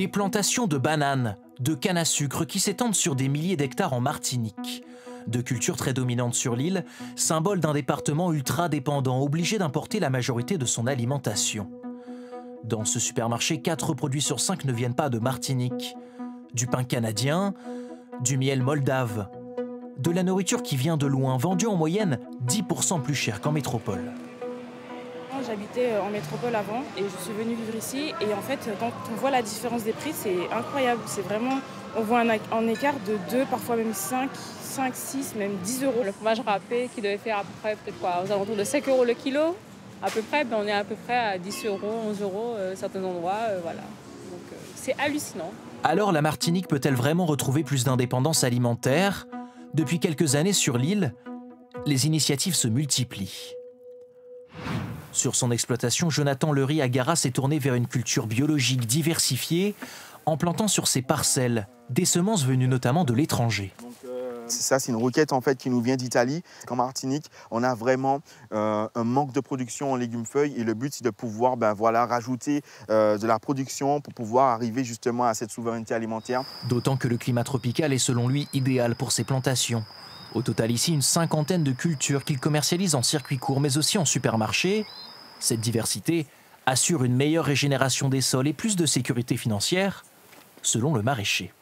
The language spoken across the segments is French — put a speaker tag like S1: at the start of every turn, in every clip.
S1: Les plantations de bananes, de canne à sucre qui s'étendent sur des milliers d'hectares en Martinique. De culture très dominante sur l'île, symbole d'un département ultra dépendant, obligé d'importer la majorité de son alimentation. Dans ce supermarché, 4 produits sur 5 ne viennent pas de Martinique. Du pain canadien, du miel moldave, de la nourriture qui vient de loin, vendue en moyenne 10% plus cher qu'en métropole.
S2: J'habitais en métropole avant et je suis venue vivre ici. Et en fait, quand on voit la différence des prix, c'est incroyable. C'est vraiment, on voit un écart de 2, parfois même 5, 6, même 10 euros.
S3: Le fromage râpé qui devait faire à peu près peut-être quoi, aux alentours de 5 euros le kilo, à peu près, ben on est à peu près à 10 euros, 11 euros, certains endroits, voilà. Donc c'est hallucinant.
S1: Alors la Martinique peut-elle vraiment retrouver plus d'indépendance alimentaire? Depuis quelques années sur l'île, les initiatives se multiplient. Sur son exploitation, Jonathan Lery Agara s'est tourné vers une culture biologique diversifiée en plantant sur ses parcelles des semences venues notamment de l'étranger.
S4: Ça, c'est une requête en fait qui nous vient d'Italie. En Martinique, on a vraiment un manque de production en légumes feuilles et le but, c'est de pouvoir rajouter de la production pour pouvoir arriver justement à cette souveraineté alimentaire.
S1: D'autant que le climat tropical est selon lui idéal pour ces plantations. Au total ici, une 50aine de cultures qu'il commercialise en circuit court mais aussi en supermarché. Cette diversité assure une meilleure régénération des sols et plus de sécurité financière, selon le maraîcher.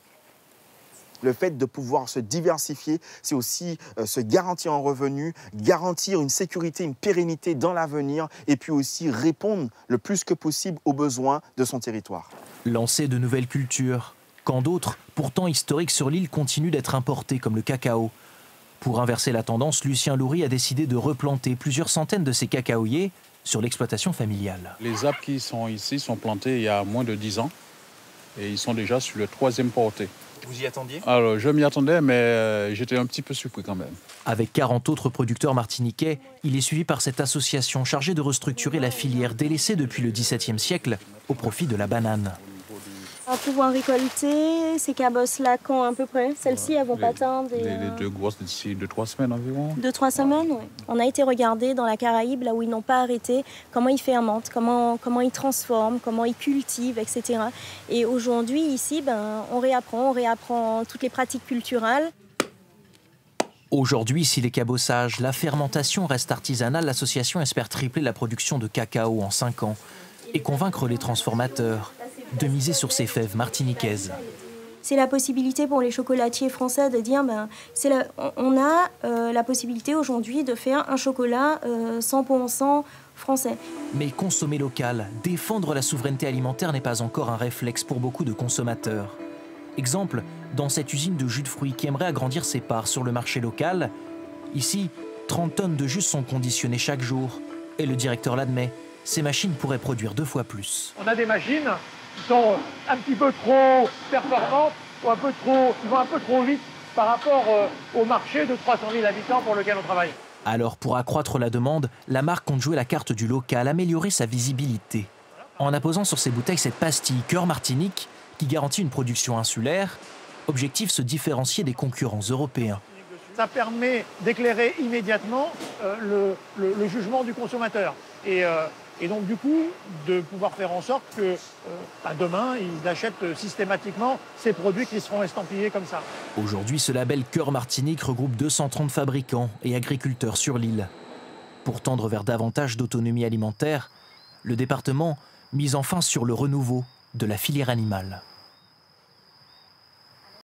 S4: Le fait de pouvoir se diversifier, c'est aussi se garantir un revenu, garantir une sécurité, une pérennité dans l'avenir et puis aussi répondre le plus que possible aux besoins de son territoire.
S1: Lancer de nouvelles cultures, quand d'autres, pourtant historiques sur l'île, continuent d'être importées, comme le cacao. Pour inverser la tendance, Lucien Loury a décidé de replanter plusieurs centaines de ces cacaoyers sur l'exploitation familiale.
S5: Les arbres qui sont ici sont plantés il y a moins de 10 ans et ils sont déjà sur le 3e porté.
S4: Vous y attendiez?
S5: Alors, je m'y attendais, mais j'étais un petit peu surpris quand même.
S1: Avec 40 autres producteurs martiniquais, il est suivi par cette association chargée de restructurer la filière délaissée depuis le XVIIe siècle au profit de la banane.
S6: On va pouvoir récolter ces cabosses-là quand à peu près? Celles-ci, elles vont pas tarder.
S5: Les 2 grosses d'ici 2-3 semaines environ.
S6: 2-3 semaines, oui. On a été regarder dans la Caraïbe, là où ils n'ont pas arrêté, comment ils fermentent, comment ils transforment, comment ils cultivent, etc. Et aujourd'hui, ici, on réapprend toutes les pratiques culturelles.
S1: Aujourd'hui, si les cabossages, la fermentation reste artisanale, l'association espère tripler la production de cacao en 5 ans et convaincre les transformateurs de miser sur ces fèves martiniquaises.
S6: C'est la possibilité pour les chocolatiers français de dire on a la possibilité aujourd'hui de faire un chocolat 100% français.
S1: Mais consommer local, défendre la souveraineté alimentaire n'est pas encore un réflexe pour beaucoup de consommateurs. Exemple, dans cette usine de jus de fruits qui aimerait agrandir ses parts sur le marché local, ici, 30 tonnes de jus sont conditionnées chaque jour. Et le directeur l'admet, ces machines pourraient produire 2 fois plus.
S7: On a des machines qui sont un petit peu trop performantes ou qui vont un peu trop vite par rapport au marché de 300 000 habitants pour lequel on travaille.
S1: Alors, pour accroître la demande, la marque compte jouer la carte du local, améliorer sa visibilité. En apposant sur ses bouteilles cette pastille Cœur Martinique, qui garantit une production insulaire, objectif se différencier des concurrents européens.
S7: Ça permet d'éclairer immédiatement le jugement du consommateur. Et donc, du coup, de pouvoir faire en sorte que demain, ils achètent systématiquement ces produits qui seront estampillés comme ça.
S1: Aujourd'hui, ce label Cœur Martinique regroupe 230 fabricants et agriculteurs sur l'île. Pour tendre vers davantage d'autonomie alimentaire, le département mise enfin sur le renouveau de la filière animale.